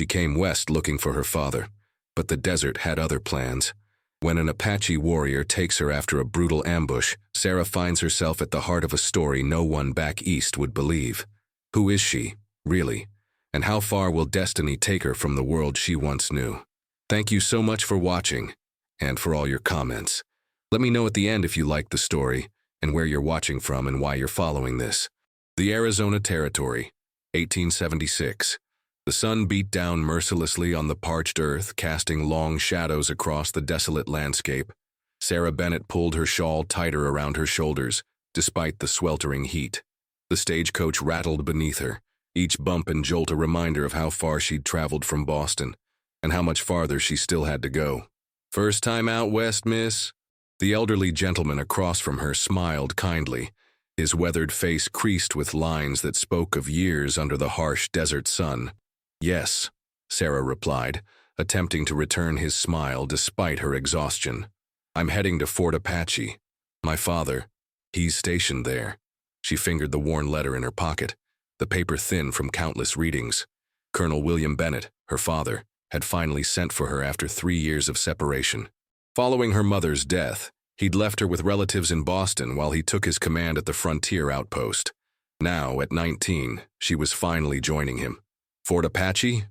She came west looking for her father, but the desert had other plans. When an Apache warrior takes her after a brutal ambush, Sarah finds herself at the heart of a story no one back east would believe. Who is she, really? And how far will destiny take her from the world she once knew? Thank you so much for watching, and for all your comments. Let me know at the end if you liked the story, and where you're watching from and why you're following this. The Arizona Territory, 1876. The sun beat down mercilessly on the parched earth, casting long shadows across the desolate landscape. Sarah Bennett pulled her shawl tighter around her shoulders, despite the sweltering heat. The stagecoach rattled beneath her, each bump and jolt a reminder of how far she'd traveled from Boston, and how much farther she still had to go. "First time out west, miss?" The elderly gentleman across from her smiled kindly, his weathered face creased with lines that spoke of years under the harsh desert sun. "Yes," Sarah replied, attempting to return his smile despite her exhaustion. "I'm heading to Fort Apache. My father, he's stationed there." She fingered the worn letter in her pocket, the paper thin from countless readings. Colonel William Bennett, her father, had finally sent for her after 3 years of separation. Following her mother's death, he'd left her with relatives in Boston while he took his command at the frontier outpost. Now, at 19, she was finally joining him. "Fort Apache?"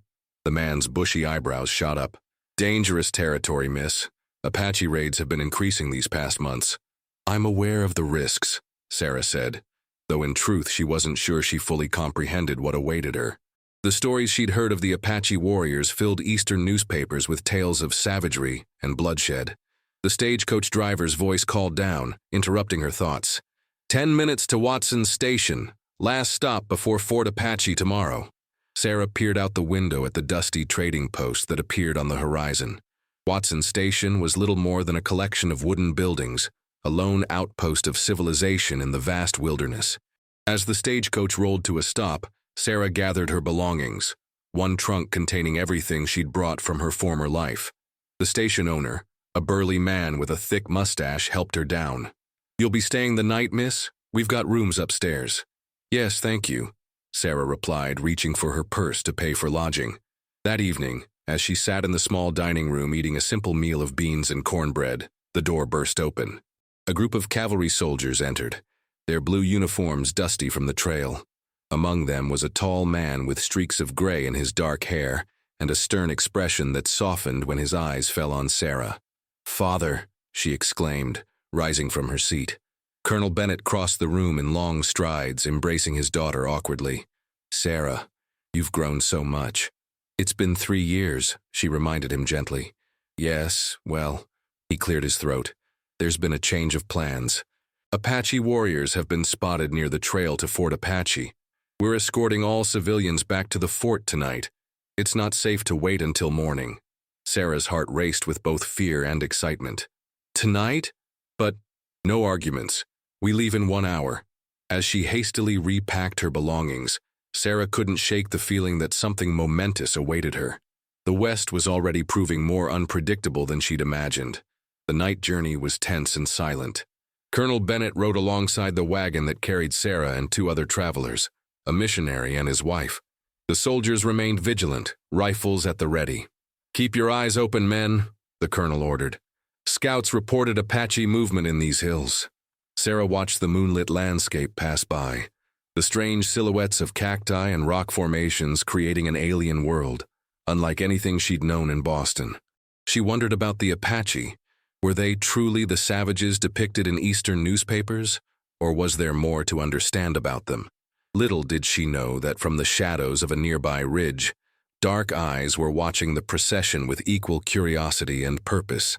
The man's bushy eyebrows shot up. "Dangerous territory, miss. Apache raids have been increasing these past months." "I'm aware of the risks," Sarah said, though in truth she wasn't sure she fully comprehended what awaited her. The stories she'd heard of the Apache warriors filled Eastern newspapers with tales of savagery and bloodshed. The stagecoach driver's voice called down, interrupting her thoughts. 10 minutes to Watson's Station. Last stop before Fort Apache tomorrow." Sarah peered out the window at the dusty trading post that appeared on the horizon. Watson Station was little more than a collection of wooden buildings, a lone outpost of civilization in the vast wilderness. As the stagecoach rolled to a stop, Sarah gathered her belongings, one trunk containing everything she'd brought from her former life. The station owner, a burly man with a thick mustache, helped her down. "You'll be staying the night, miss? We've got rooms upstairs." "Yes, thank you," Sarah replied, reaching for her purse to pay for lodging. That evening, as she sat in the small dining room eating a simple meal of beans and cornbread, the door burst open. A group of cavalry soldiers entered, their blue uniforms dusty from the trail. Among them was a tall man with streaks of gray in his dark hair and a stern expression that softened when his eyes fell on Sarah. "Father," she exclaimed, rising from her seat. Colonel Bennett crossed the room in long strides, embracing his daughter awkwardly. "Sarah, you've grown so much." "It's been 3 years," she reminded him gently. "Yes, well," he cleared his throat. "There's been a change of plans. Apache warriors have been spotted near the trail to Fort Apache. We're escorting all civilians back to the fort tonight. It's not safe to wait until morning." Sarah's heart raced with both fear and excitement. "Tonight? But no arguments. We leave in 1 hour." As she hastily repacked her belongings, Sarah couldn't shake the feeling that something momentous awaited her. The West was already proving more unpredictable than she'd imagined. The night journey was tense and silent. Colonel Bennett rode alongside the wagon that carried Sarah and 2 other travelers, a missionary and his wife. The soldiers remained vigilant, rifles at the ready. "Keep your eyes open, men," the colonel ordered. "Scouts reported Apache movement in these hills." Sarah watched the moonlit landscape pass by, the strange silhouettes of cacti and rock formations creating an alien world, unlike anything she'd known in Boston. She wondered about the Apache. Were they truly the savages depicted in Eastern newspapers, or was there more to understand about them? Little did she know that from the shadows of a nearby ridge, dark eyes were watching the procession with equal curiosity and purpose,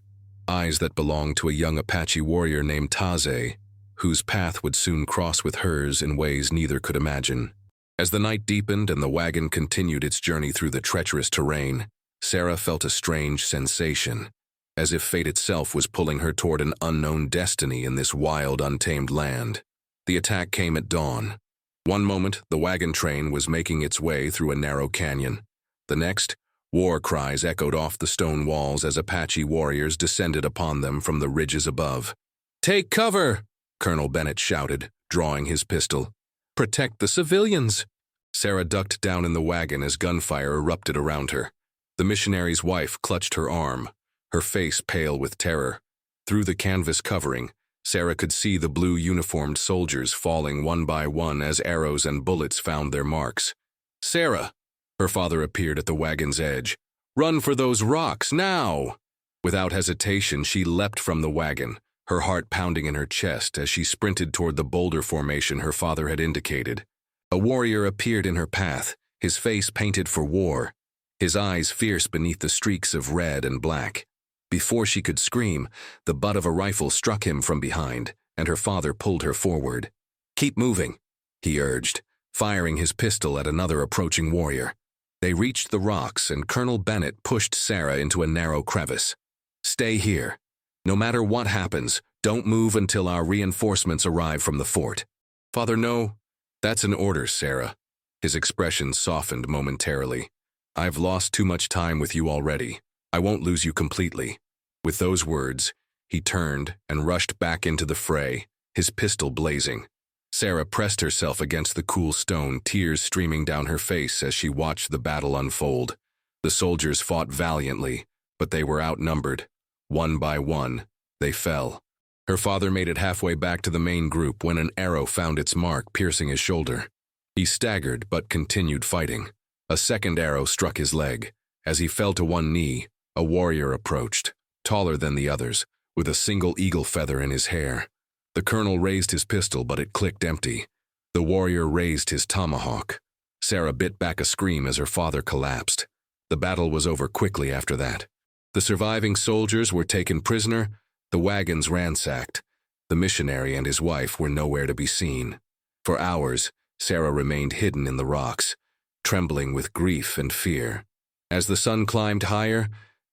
eyes that belonged to a young Apache warrior named Taze, whose path would soon cross with hers in ways neither could imagine. As the night deepened and the wagon continued its journey through the treacherous terrain, Sarah felt a strange sensation, as if fate itself was pulling her toward an unknown destiny in this wild, untamed land. The attack came at dawn. One moment, the wagon train was making its way through a narrow canyon. The next, war cries echoed off the stone walls as Apache warriors descended upon them from the ridges above. "Take cover!" Colonel Bennett shouted, drawing his pistol. "Protect the civilians!" Sarah ducked down in the wagon as gunfire erupted around her. The missionary's wife clutched her arm, her face pale with terror. Through the canvas covering, Sarah could see the blue uniformed soldiers falling one by one as arrows and bullets found their marks. "Sarah!" Her father appeared at the wagon's edge. "Run for those rocks, now!" Without hesitation, she leapt from the wagon, her heart pounding in her chest as she sprinted toward the boulder formation her father had indicated. A warrior appeared in her path, his face painted for war, his eyes fierce beneath the streaks of red and black. Before she could scream, the butt of a rifle struck him from behind, and her father pulled her forward. "Keep moving," he urged, firing his pistol at another approaching warrior. They reached the rocks, and Colonel Bennett pushed Sarah into a narrow crevice. "Stay here. No matter what happens, don't move until our reinforcements arrive from the fort." "Father, no." "That's an order, Sarah." His expression softened momentarily. "I've lost too much time with you already. I won't lose you completely." With those words, he turned and rushed back into the fray, his pistol blazing. Sarah pressed herself against the cool stone, tears streaming down her face as she watched the battle unfold. The soldiers fought valiantly, but they were outnumbered. One by one, they fell. Her father made it halfway back to the main group when an arrow found its mark, piercing his shoulder. He staggered but continued fighting. A second arrow struck his leg. As he fell to one knee, a warrior approached, taller than the others, with a single eagle feather in his hair. The colonel raised his pistol, but it clicked empty. The warrior raised his tomahawk. Sarah bit back a scream as her father collapsed. The battle was over quickly after that. The surviving soldiers were taken prisoner, the wagons ransacked. The missionary and his wife were nowhere to be seen. For hours, Sarah remained hidden in the rocks, trembling with grief and fear. As the sun climbed higher,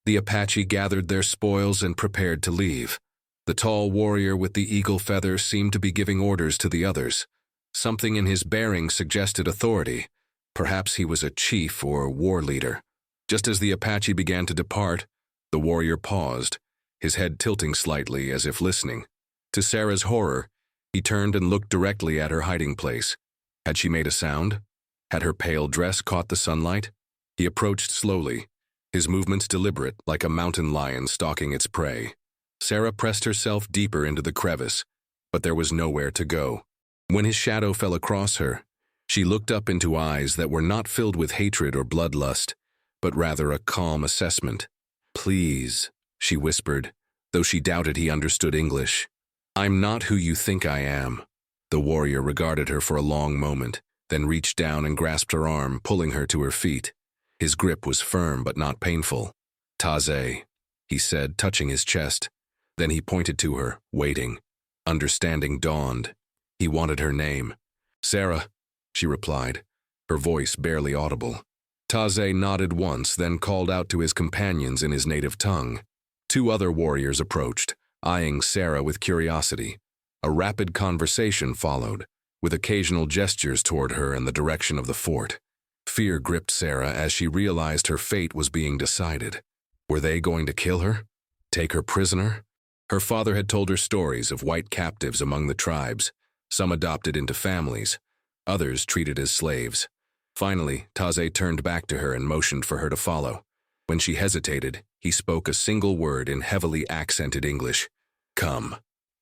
the Apache gathered their spoils and prepared to leave. The tall warrior with the eagle feather seemed to be giving orders to the others. Something in his bearing suggested authority. Perhaps he was a chief or war leader. Just as the Apache began to depart, the warrior paused, his head tilting slightly as if listening. To Sarah's horror, he turned and looked directly at her hiding place. Had she made a sound? Had her pale dress caught the sunlight? He approached slowly, his movements deliberate, like a mountain lion stalking its prey. Sarah pressed herself deeper into the crevice, but there was nowhere to go. When his shadow fell across her, she looked up into eyes that were not filled with hatred or bloodlust, but rather a calm assessment. "Please," she whispered, though she doubted he understood English. "I'm not who you think I am." The warrior regarded her for a long moment, then reached down and grasped her arm, pulling her to her feet. His grip was firm but not painful. "Taze," he said, touching his chest. Then he pointed to her, waiting. Understanding dawned. He wanted her name. "Sarah," she replied, her voice barely audible. Taze nodded once, then called out to his companions in his native tongue. Two other warriors approached, eyeing Sarah with curiosity. A rapid conversation followed, with occasional gestures toward her in the direction of the fort. Fear gripped Sarah as she realized her fate was being decided. Were they going to kill her? Take her prisoner? Her father had told her stories of white captives among the tribes, some adopted into families, others treated as slaves. Finally, Taze turned back to her and motioned for her to follow. When she hesitated, he spoke a single word in heavily accented English. "Come."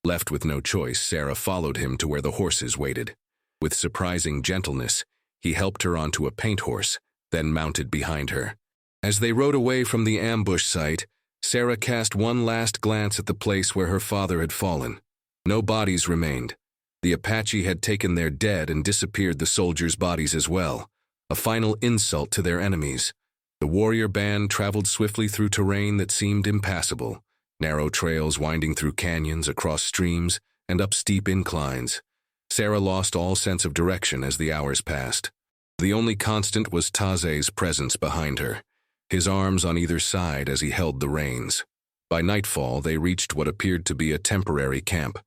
Left with no choice, Sarah followed him to where the horses waited. With surprising gentleness, he helped her onto a paint horse, then mounted behind her. As they rode away from the ambush site, Sarah cast one last glance at the place where her father had fallen. No bodies remained. The Apache had taken their dead and disappeared the soldiers' bodies as well, a final insult to their enemies. The warrior band traveled swiftly through terrain that seemed impassable, narrow trails winding through canyons, across streams, and up steep inclines. Sarah lost all sense of direction as the hours passed. The only constant was Taze's presence behind her, his arms on either side as he held the reins. By nightfall, they reached what appeared to be a temporary camp,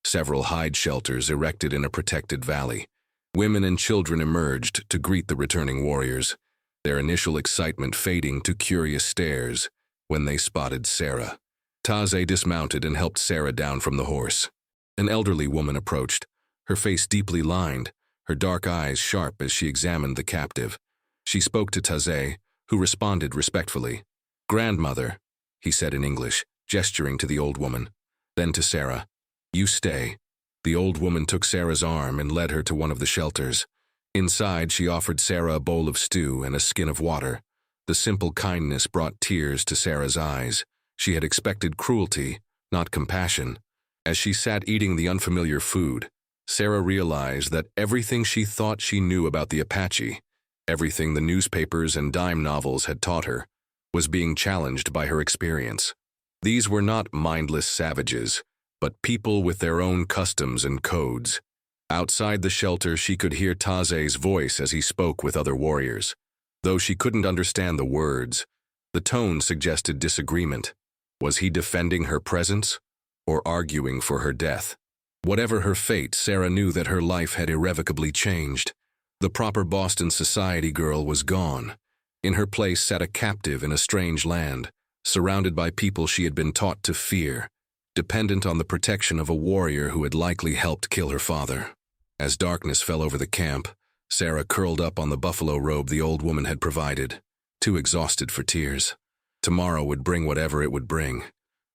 several hide shelters erected in a protected valley. Women and children emerged to greet the returning warriors, their initial excitement fading to curious stares when they spotted Sarah. Taze dismounted and helped Sarah down from the horse. An elderly woman approached, her face deeply lined, her dark eyes sharp as she examined the captive. She spoke to Taze, who responded respectfully. "Grandmother," he said in English, gesturing to the old woman. Then to Sarah, "You stay." The old woman took Sarah's arm and led her to one of the shelters. Inside, she offered Sarah a bowl of stew and a skin of water. The simple kindness brought tears to Sarah's eyes. She had expected cruelty, not compassion. As she sat eating the unfamiliar food, Sarah realized that everything she thought she knew about the Apache, everything the newspapers and dime novels had taught her, was being challenged by her experience. These were not mindless savages, but people with their own customs and codes. Outside the shelter, she could hear Taze's voice as he spoke with other warriors. Though she couldn't understand the words, the tone suggested disagreement. Was he defending her presence or arguing for her death? Whatever her fate, Sarah knew that her life had irrevocably changed. The proper Boston society girl was gone. In her place sat a captive in a strange land, surrounded by people she had been taught to fear, dependent on the protection of a warrior who had likely helped kill her father. As darkness fell over the camp, Sarah curled up on the buffalo robe the old woman had provided, too exhausted for tears. Tomorrow would bring whatever it would bring.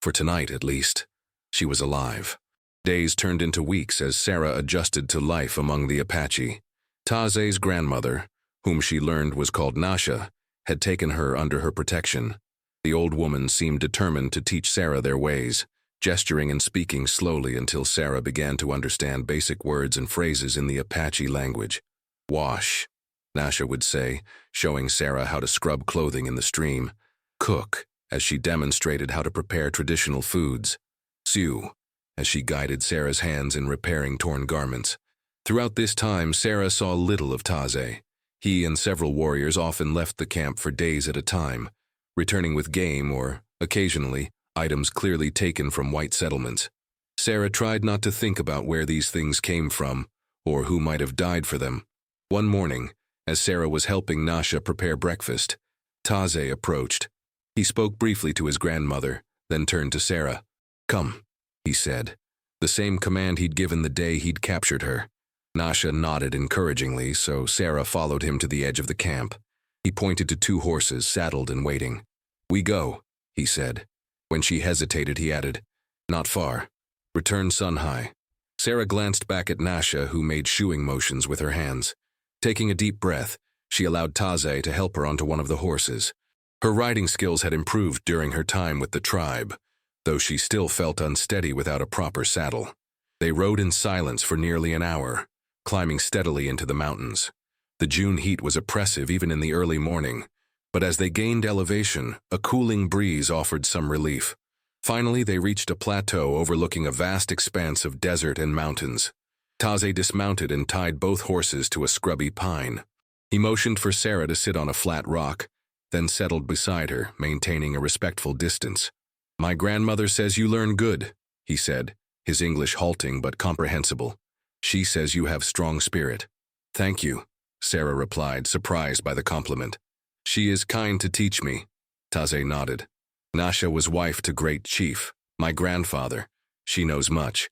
For tonight, at least, she was alive. Days turned into weeks as Sarah adjusted to life among the Apache. Taze's grandmother, whom she learned was called Nasha, had taken her under her protection. The old woman seemed determined to teach Sarah their ways, gesturing and speaking slowly until Sarah began to understand basic words and phrases in the Apache language. "Wash," Nasha would say, showing Sarah how to scrub clothing in the stream. "Cook," as she demonstrated how to prepare traditional foods. "Sew," as she guided Sarah's hands in repairing torn garments. Throughout this time, Sarah saw little of Taze. He and several warriors often left the camp for days at a time, returning with game or, occasionally, items clearly taken from white settlements. Sarah tried not to think about where these things came from or who might have died for them. One morning, as Sarah was helping Nasha prepare breakfast, Taze approached. He spoke briefly to his grandmother, then turned to Sarah. "Come," he said, the same command he'd given the day he'd captured her. Nasha nodded encouragingly, so Sarah followed him to the edge of the camp. He pointed to 2 horses saddled and waiting. "We go," he said. When she hesitated, he added, "Not far. Return sun high." Sarah glanced back at Nasha, who made shooing motions with her hands. Taking a deep breath, she allowed Taze to help her onto one of the horses. Her riding skills had improved during her time with the tribe, though she still felt unsteady without a proper saddle. They rode in silence for nearly an hour, climbing steadily into the mountains. The June heat was oppressive even in the early morning, but as they gained elevation, a cooling breeze offered some relief. Finally, they reached a plateau overlooking a vast expanse of desert and mountains. Taze dismounted and tied both horses to a scrubby pine. He motioned for Sarah to sit on a flat rock, then settled beside her, maintaining a respectful distance. "My grandmother says you learn good," he said, his English halting but comprehensible. "She says you have strong spirit." "Thank you," Sarah replied, surprised by the compliment. "She is kind to teach me." Taze nodded. "Nasha was wife to great chief, my grandfather. She knows much."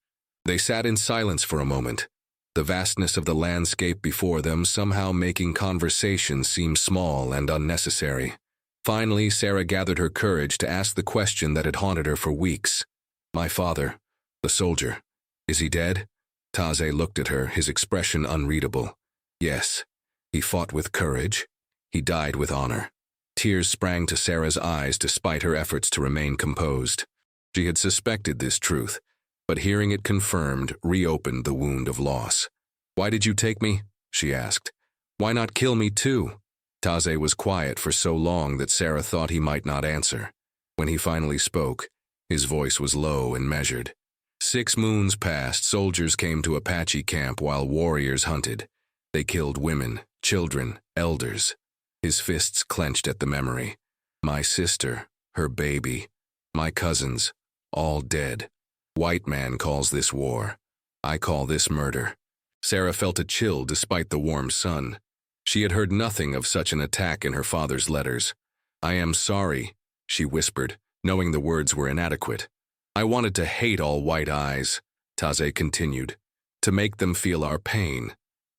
They sat in silence for a moment, the vastness of the landscape before them somehow making conversation seem small and unnecessary. Finally, Sarah gathered her courage to ask the question that had haunted her for weeks. "My father, the soldier, is he dead?" Taze looked at her, his expression unreadable. "Yes, he fought with courage. He died with honor." Tears sprang to Sarah's eyes despite her efforts to remain composed. She had suspected this truth, but hearing it confirmed reopened the wound of loss. "Why did you take me?" she asked. "Why not kill me too?" Taze was quiet for so long that Sarah thought he might not answer. When he finally spoke, his voice was low and measured. 6 moons passed, soldiers came to Apache camp while warriors hunted. They killed women, children, elders. His fists clenched at the memory. My sister, her baby, my cousins, all dead. White man calls this war. I call this murder. Sarah felt a chill despite the warm sun. She had heard nothing of such an attack in her father's letters. "I am sorry," she whispered, knowing the words were inadequate. "I wanted to hate all white eyes," Taze continued, "to make them feel our pain.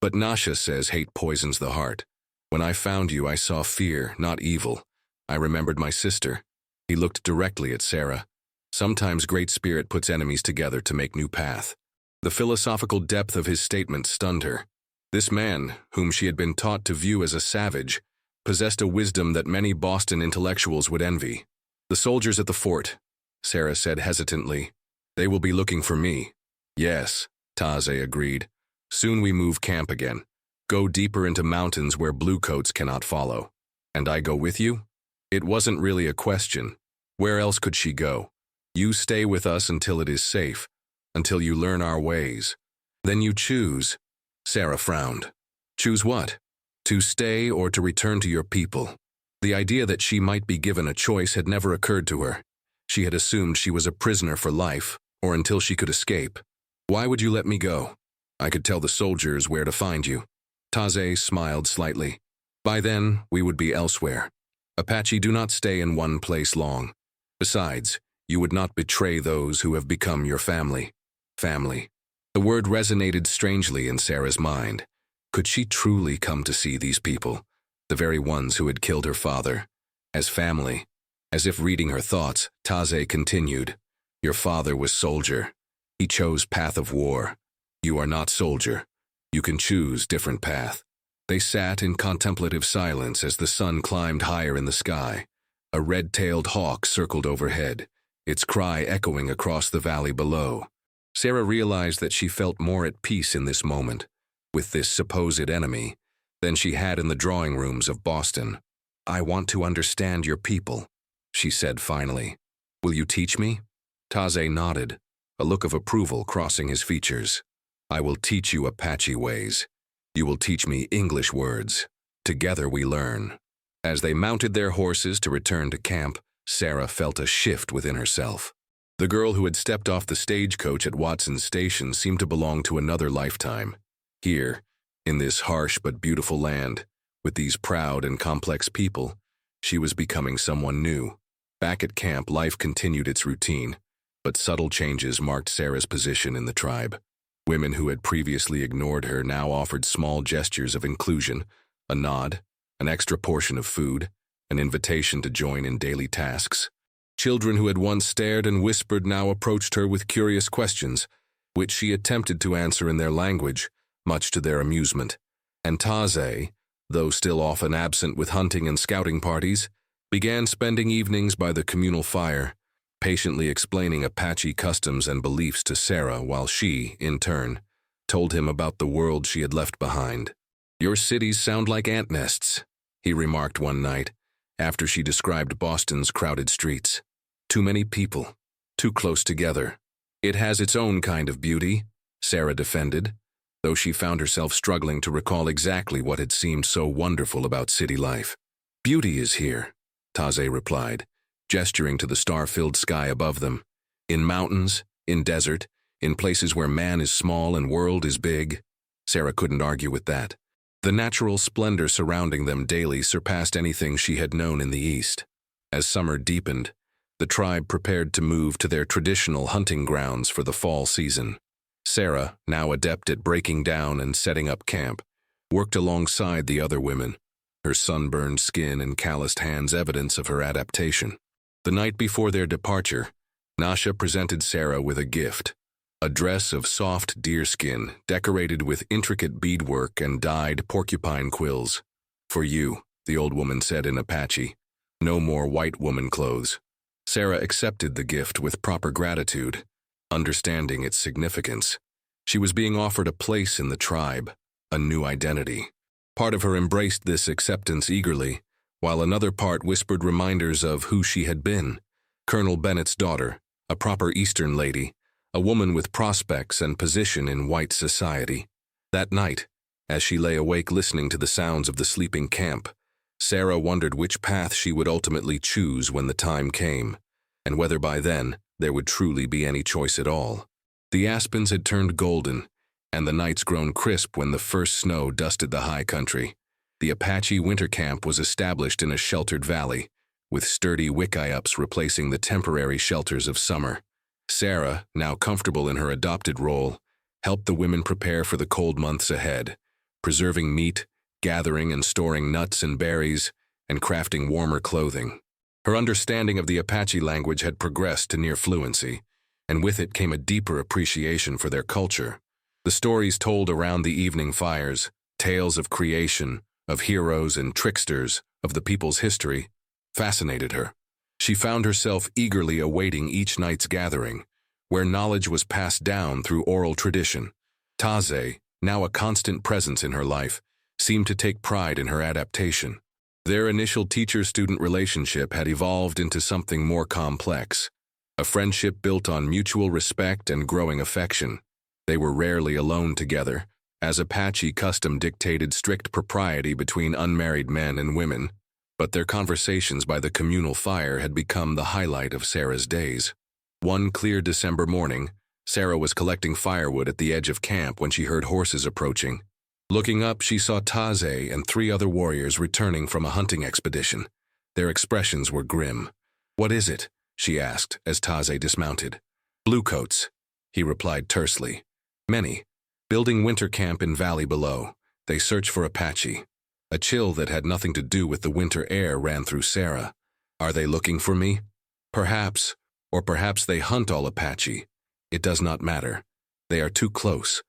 But Nasha says hate poisons the heart. When I found you, I saw fear, not evil. I remembered my sister. He looked directly at Sarah. Sometimes Great Spirit puts enemies together to make new path. The philosophical depth of his statement stunned her. This man, whom she had been taught to view as a savage, possessed a wisdom that many Boston intellectuals would envy. The soldiers at the fort, Sarah said hesitantly. They will be looking for me. Yes, Taze agreed. Soon we move camp again. Go deeper into mountains where bluecoats cannot follow. And I go with you? It wasn't really a question. Where else could she go? You stay with us until it is safe, until you learn our ways. Then you choose. Sarah frowned. Choose what? To stay or to return to your people. The idea that she might be given a choice had never occurred to her. She had assumed she was a prisoner for life, or until she could escape. Why would you let me go? I could tell the soldiers where to find you. Taze smiled slightly. By then, we would be elsewhere. Apache do not stay in one place long. Besides, you would not betray those who have become your family. Family. The word resonated strangely in Sarah's mind. Could she truly come to see these people, the very ones who had killed her father, as family? As if reading her thoughts, Taze continued. Your father was soldier. He chose path of war. You are not soldier. You can choose different path. They sat in contemplative silence as the sun climbed higher in the sky. A red-tailed hawk circled overhead, its cry echoing across the valley below. Sarah realized that she felt more at peace in this moment, with this supposed enemy, than she had in the drawing rooms of Boston. I want to understand your people, she said finally. Will you teach me? Taze nodded, a look of approval crossing his features. I will teach you Apache ways. You will teach me English words. Together we learn. As they mounted their horses to return to camp, Sarah felt a shift within herself. The girl who had stepped off the stagecoach at Watson's Station seemed to belong to another lifetime. Here, in this harsh but beautiful land, with these proud and complex people, she was becoming someone new. Back at camp, life continued its routine, but subtle changes marked Sarah's position in the tribe. Women who had previously ignored her now offered small gestures of inclusion, a nod, an extra portion of food, an invitation to join in daily tasks. Children who had once stared and whispered now approached her with curious questions, which she attempted to answer in their language, much to their amusement. And Taze, though still often absent with hunting and scouting parties, began spending evenings by the communal fire, patiently explaining Apache customs and beliefs to Sarah while she, in turn, told him about the world she had left behind. Your cities sound like ant nests, he remarked one night, after she described Boston's crowded streets. Too many people, too close together. It has its own kind of beauty, Sarah defended, though she found herself struggling to recall exactly what had seemed so wonderful about city life. Beauty is here, Taze replied, gesturing to the star-filled sky above them. In mountains, in desert, in places where man is small and world is big. Sarah couldn't argue with that. The natural splendor surrounding them daily surpassed anything she had known in the East. As summer deepened, the tribe prepared to move to their traditional hunting grounds for the fall season. Sarah, now adept at breaking down and setting up camp, worked alongside the other women, her sunburned skin and calloused hands evidence of her adaptation. The night before their departure, Nasha presented Sarah with a gift, a dress of soft deerskin decorated with intricate beadwork and dyed porcupine quills. For you, the old woman said in Apache, no more white woman clothes. Sarah accepted the gift with proper gratitude, understanding its significance. She was being offered a place in the tribe, a new identity. Part of her embraced this acceptance eagerly, while another part whispered reminders of who she had been, Colonel Bennett's daughter, a proper Eastern lady, a woman with prospects and position in white society. That night, as she lay awake listening to the sounds of the sleeping camp, Sarah wondered which path she would ultimately choose when the time came, and whether by then there would truly be any choice at all. The aspens had turned golden, and the nights grown crisp when the first snow dusted the high country. The Apache winter camp was established in a sheltered valley, with sturdy wickiups replacing the temporary shelters of summer. Sarah, now comfortable in her adopted role, helped the women prepare for the cold months ahead, preserving meat, gathering and storing nuts and berries, and crafting warmer clothing. Her understanding of the Apache language had progressed to near fluency, and with it came a deeper appreciation for their culture. The stories told around the evening fires, tales of creation, of heroes and tricksters, of the people's history, fascinated her. She found herself eagerly awaiting each night's gathering, where knowledge was passed down through oral tradition. Taze, now a constant presence in her life, seemed to take pride in her adaptation. Their initial teacher-student relationship had evolved into something more complex, a friendship built on mutual respect and growing affection. They were rarely alone together, as Apache custom dictated strict propriety between unmarried men and women, but their conversations by the communal fire had become the highlight of Sarah's days. One clear December morning, Sarah was collecting firewood at the edge of camp when she heard horses approaching. Looking up, she saw Taze and 3 other warriors returning from a hunting expedition. Their expressions were grim. "What is it?" she asked as Taze dismounted. "Bluecoats," he replied tersely. "Many. Building winter camp in valley below. They search for Apache." A chill that had nothing to do with the winter air ran through Sarah. "Are they looking for me?" "Perhaps. Or perhaps they hunt all Apache. It does not matter. They are too close."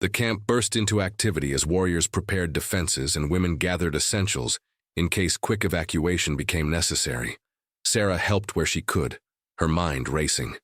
The camp burst into activity as warriors prepared defenses and women gathered essentials in case quick evacuation became necessary. Sarah helped where she could, her mind racing.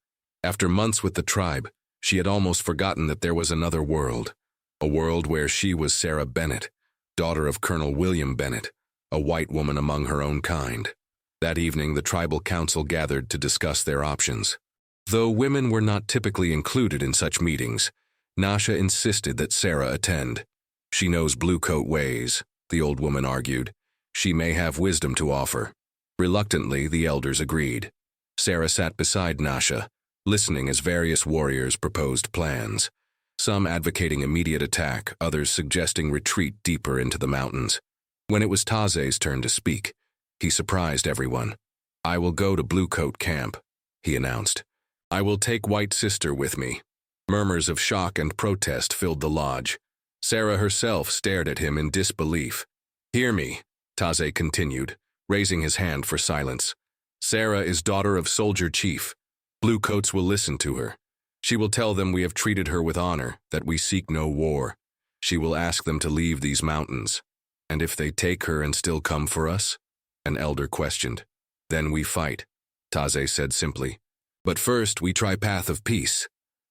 After months with the tribe, she had almost forgotten that there was another world, a world where she was Sarah Bennett, daughter of Colonel William Bennett, a white woman among her own kind. That evening, the tribal council gathered to discuss their options. Though women were not typically included in such meetings, Nasha insisted that Sarah attend. "She knows bluecoat ways," the old woman argued. "She may have wisdom to offer." Reluctantly, the elders agreed. Sarah sat beside Nasha, listening as various warriors proposed plans, some advocating immediate attack, others suggesting retreat deeper into the mountains. When it was Taze's turn to speak, he surprised everyone. "I will go to Bluecoat Camp," he announced. "I will take White Sister with me." Murmurs of shock and protest filled the lodge. Sarah herself stared at him in disbelief. "Hear me," Taze continued, raising his hand for silence. "Sarah is daughter of Soldier Chief. Bluecoats will listen to her. She will tell them we have treated her with honor, that we seek no war. She will ask them to leave these mountains. And if they take her and still come for us?" An elder questioned. "Then we fight," Taze said simply. "But first we try path of peace."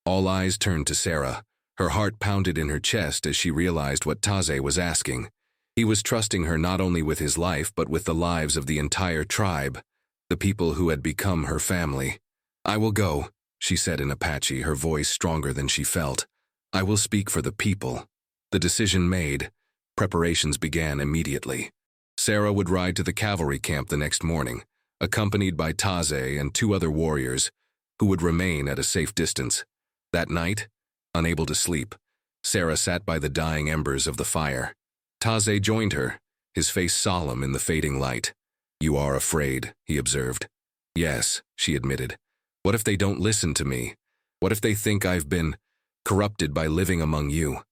All eyes turned to Sarah. Her heart pounded in her chest as she realized what Taze was asking. He was trusting her not only with his life but with the lives of the entire tribe, the people who had become her family. "I will go," she said in Apache, her voice stronger than she felt. "I will speak for the people." The decision made, preparations began immediately. Sarah would ride to the cavalry camp the next morning, accompanied by Taze and 2 other warriors, who would remain at a safe distance. That night, unable to sleep, Sarah sat by the dying embers of the fire. Taze joined her, his face solemn in the fading light. "You are afraid," he observed. "Yes," she admitted. "What if they don't listen to me? What if they think I've been corrupted by living among you?"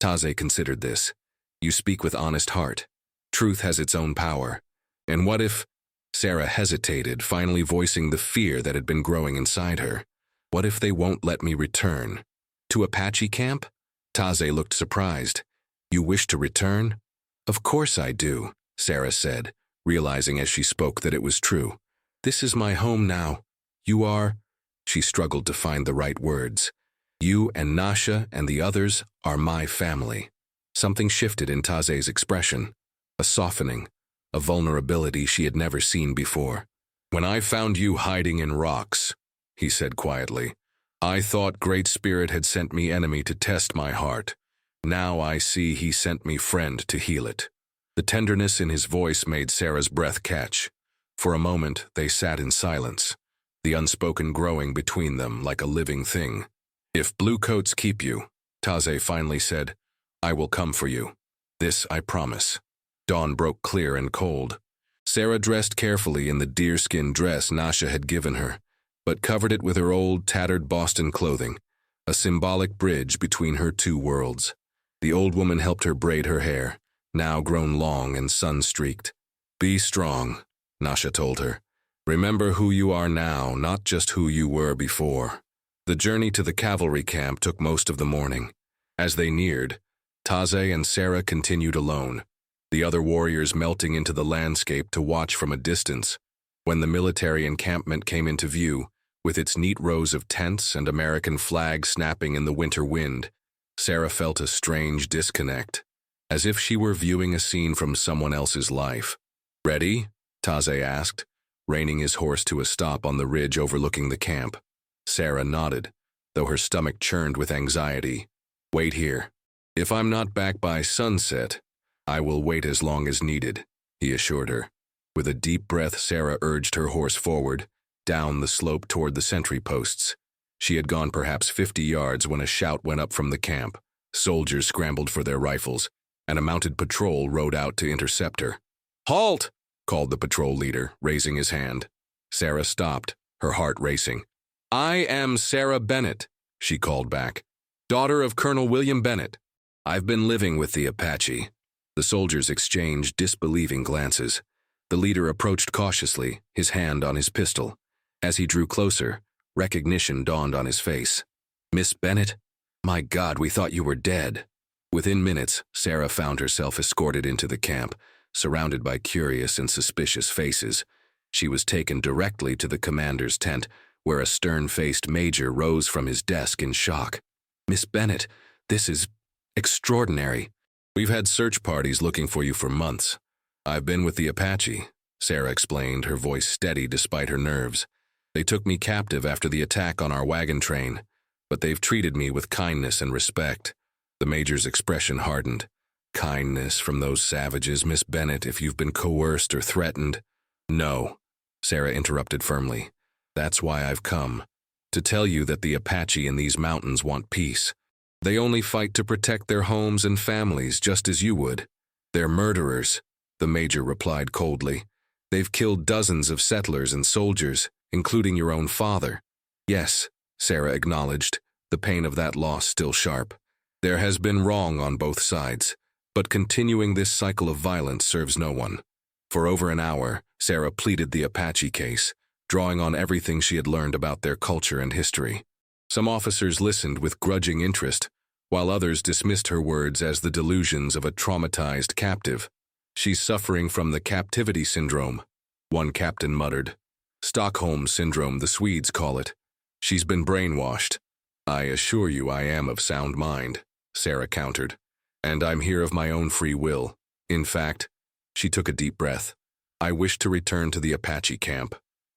Taze considered this. "You speak with honest heart. Truth has its own power. And what if—" Sarah hesitated, finally voicing the fear that had been growing inside her. "What if they won't let me return?" "To Apache camp?" Taze looked surprised. "You wish to return?" "Of course I do," Sarah said, realizing as she spoke that it was true. "This is my home now. You are—" She struggled to find the right words. "You and Nasha and the others are my family." Something shifted in Taze's expression, a softening, a vulnerability she had never seen before. "When I found you hiding in rocks," he said quietly, "I thought Great Spirit had sent me enemy to test my heart. Now I see he sent me friend to heal it." The tenderness in his voice made Sarah's breath catch. For a moment, they sat in silence, the unspoken growing between them like a living thing. "If Bluecoats keep you," Taze finally said, "I will come for you. This I promise." Dawn broke clear and cold. Sarah dressed carefully in the deerskin dress Nasha had given her, but covered it with her old, tattered Boston clothing, a symbolic bridge between her 2 worlds. The old woman helped her braid her hair, now grown long and sun-streaked. "Be strong," Nasha told her. "Remember who you are now, not just who you were before." The journey to the cavalry camp took most of the morning. As they neared, Taze and Sarah continued alone, the other warriors melting into the landscape to watch from a distance. When the military encampment came into view, with its neat rows of tents and American flags snapping in the winter wind, Sarah felt a strange disconnect, as if she were viewing a scene from someone else's life. "Ready?" Taze asked, reining his horse to a stop on the ridge overlooking the camp. Sarah nodded, though her stomach churned with anxiety. "Wait here. If I'm not back by sunset, I will wait as long as needed," he assured her. With a deep breath, Sarah urged her horse forward, down the slope toward the sentry posts. She had gone perhaps 50 yards when a shout went up from the camp. Soldiers scrambled for their rifles, and a mounted patrol rode out to intercept her. "Halt!" called the patrol leader, raising his hand. Sarah stopped, her heart racing. "I am Sarah Bennett," she called back, "daughter of Colonel William Bennett. I've been living with the Apache." The soldiers exchanged disbelieving glances. The leader approached cautiously, his hand on his pistol. As he drew closer, recognition dawned on his face. "Miss Bennett? My God, we thought you were dead." Within minutes, Sarah found herself escorted into the camp, surrounded by curious and suspicious faces. She was taken directly to the commander's tent, where a stern-faced major rose from his desk in shock. "Miss Bennett, this is extraordinary. We've had search parties looking for you for months. I've been with the Apache," Sarah explained, her voice steady despite her nerves. "They took me captive after the attack on our wagon train, but they've treated me with kindness and respect." The major's expression hardened. "Kindness from those savages, Miss Bennett, if you've been coerced or threatened." "No," Sarah interrupted firmly. "That's why I've come. To tell you that the Apache in these mountains want peace. They only fight to protect their homes and families, just as you would." "They're murderers," the major replied coldly. "They've killed dozens of settlers and soldiers, including your own father." "Yes," Sarah acknowledged, the pain of that loss still sharp. "There has been wrong on both sides, but continuing this cycle of violence serves no one." For over an hour, Sarah pleaded the Apache case, drawing on everything she had learned about their culture and history. Some officers listened with grudging interest, while others dismissed her words as the delusions of a traumatized captive. "She's suffering from the captivity syndrome," one captain muttered. "Stockholm syndrome, the Swedes call it. She's been brainwashed." "I assure you I am of sound mind," Sarah countered, "and I'm here of my own free will. In fact," she took a deep breath, "I wish to return to the Apache camp."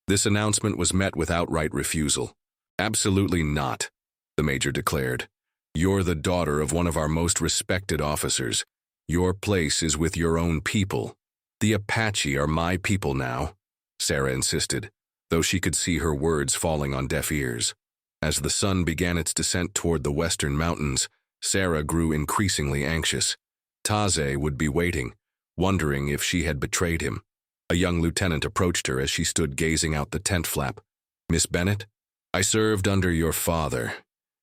This announcement was met with outright refusal. "Absolutely not," the major declared. "You're the daughter of one of our most respected officers. Your place is with your own people." "The Apache are my people now," Sarah insisted, though she could see her words falling on deaf ears. As the sun began its descent toward the western mountains, Sarah grew increasingly anxious. Taze would be waiting, wondering if she had betrayed him. A young lieutenant approached her as she stood gazing out the tent flap. "Miss Bennett? I served under your father.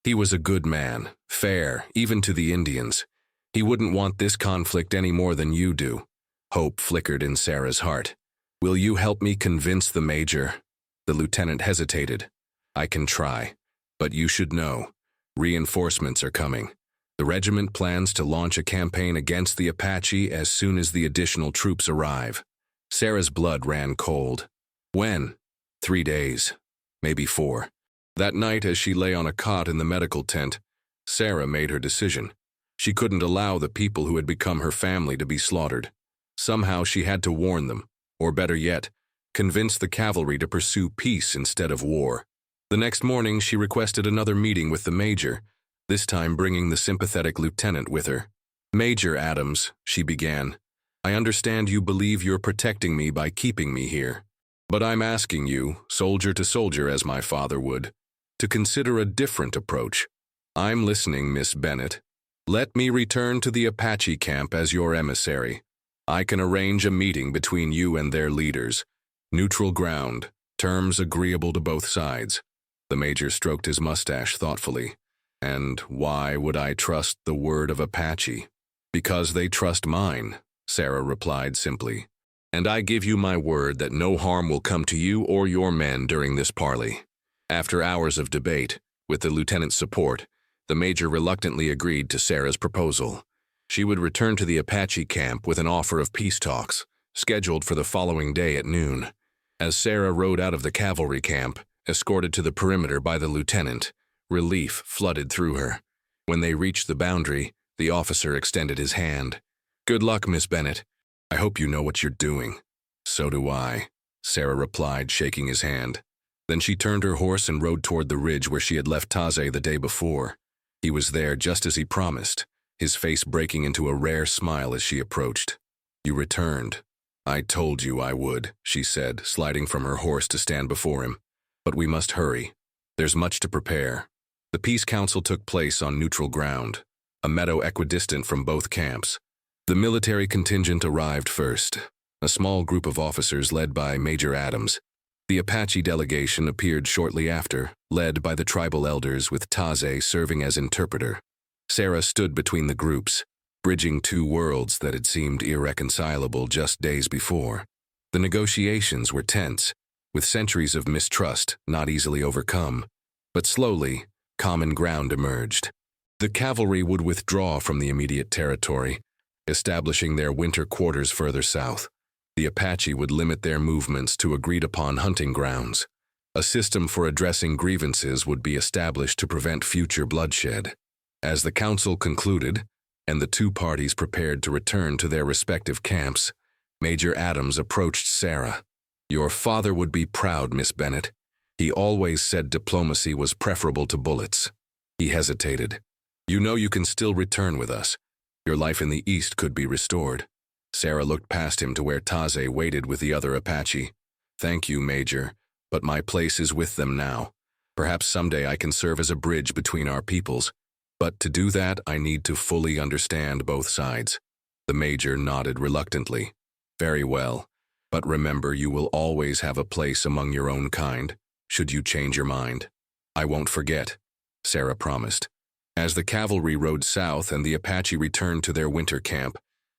He was a good man, fair, even to the Indians. He wouldn't want this conflict any more than you do." Hope flickered in Sarah's heart. "Will you help me convince the major?" The lieutenant hesitated. "I can try, but you should know. Reinforcements are coming. The regiment plans to launch a campaign against the Apache as soon as the additional troops arrive." Sarah's blood ran cold. "When?" 3 days, maybe 4. That night, as she lay on a cot in the medical tent, Sarah made her decision. She couldn't allow the people who had become her family to be slaughtered. Somehow she had to warn them, or better yet, convince the cavalry to pursue peace instead of war. The next morning she requested another meeting with the major, this time bringing the sympathetic lieutenant with her. "Major Adams," she began, "I understand you believe you're protecting me by keeping me here. But I'm asking you, soldier to soldier as my father would, to consider a different approach. I'm listening, Miss Bennett. Let me return to the Apache camp as your emissary. I can arrange a meeting between you and their leaders. Neutral ground, terms agreeable to both sides." The major stroked his mustache thoughtfully. And why would I trust the word of Apache? Because they trust mine, Sarah replied simply. And I give you my word that no harm will come to you or your men during this parley. After hours of debate, with the lieutenant's support, the major reluctantly agreed to Sarah's proposal. She would return to the Apache camp with an offer of peace talks, scheduled for the following day at noon. As Sarah rode out of the cavalry camp, escorted to the perimeter by the lieutenant, relief flooded through her. When they reached the boundary, the officer extended his hand. "Good luck, Miss Bennett. I hope you know what you're doing." "So do I," Sarah replied, shaking his hand. Then she turned her horse and rode toward the ridge where she had left Taze the day before. He was there just as he promised, his face breaking into a rare smile as she approached. "You returned." "I told you I would," she said, sliding from her horse to stand before him. "But we must hurry. There's much to prepare." The peace council took place on neutral ground, a meadow equidistant from both camps. The military contingent arrived first, a small group of officers led by Major Adams. The Apache delegation appeared shortly after, led by the tribal elders with Taze serving as interpreter. Sarah stood between the groups, bridging two worlds that had seemed irreconcilable just days before. The negotiations were tense, with centuries of mistrust not easily overcome. But slowly, common ground emerged. The cavalry would withdraw from the immediate territory, establishing their winter quarters further south. The Apache would limit their movements to agreed-upon hunting grounds. A system for addressing grievances would be established to prevent future bloodshed. As the council concluded, and the two parties prepared to return to their respective camps, Major Adams approached Sarah. "Your father would be proud, Miss Bennett. He always said diplomacy was preferable to bullets." He hesitated. "You know you can still return with us. Your life in the East could be restored." Sarah looked past him to where Taze waited with the other Apache. "Thank you, Major, but my place is with them now. Perhaps someday I can serve as a bridge between our peoples. But to do that, I need to fully understand both sides." The Major nodded reluctantly. "Very well, but remember you will always have a place among your own kind, should you change your mind." "I won't forget," Sarah promised. As the cavalry rode south and the Apache returned to their winter camp,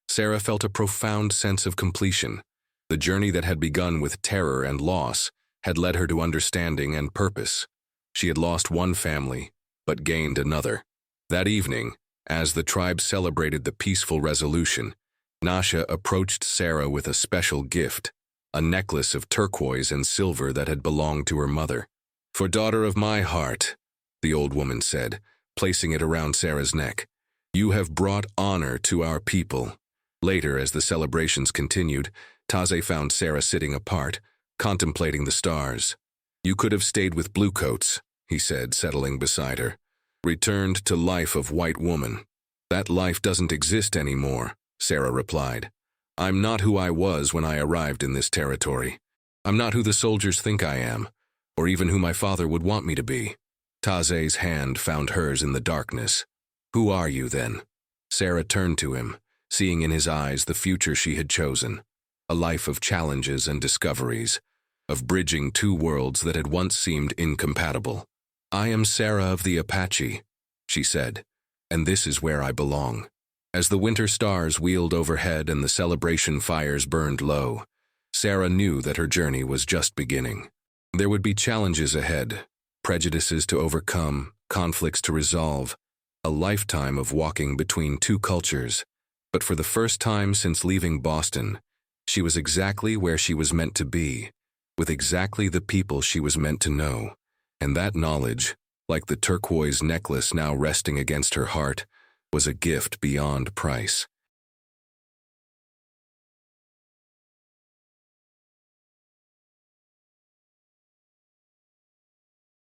Sarah felt a profound sense of completion. The journey that had begun with terror and loss had led her to understanding and purpose. She had lost one family, but gained another. That evening, as the tribe celebrated the peaceful resolution, Nasha approached Sarah with a special gift, a necklace of turquoise and silver that had belonged to her mother. "For daughter of my heart," the old woman said, placing it around Sarah's neck, "you have brought honor to our people." Later, as the celebrations continued, Taze found Sarah sitting apart, contemplating the stars. "You could have stayed with Bluecoats," he said, settling beside her. "Returned to life of white woman." "That life doesn't exist anymore," Sarah replied. "I'm not who I was when I arrived in this territory. I'm not who the soldiers think I am, or even who my father would want me to be." Taze's hand found hers in the darkness. "Who are you, then?" Sarah turned to him, seeing in his eyes the future she had chosen, a life of challenges and discoveries, of bridging two worlds that had once seemed incompatible. "I am Sarah of the Apache," she said, "and this is where I belong." As the winter stars wheeled overhead and the celebration fires burned low, Sarah knew that her journey was just beginning. There would be challenges ahead, prejudices to overcome, conflicts to resolve, a lifetime of walking between two cultures. But for the first time since leaving Boston, she was exactly where she was meant to be, with exactly the people she was meant to know. And that knowledge, like the turquoise necklace now resting against her heart, was a gift beyond price.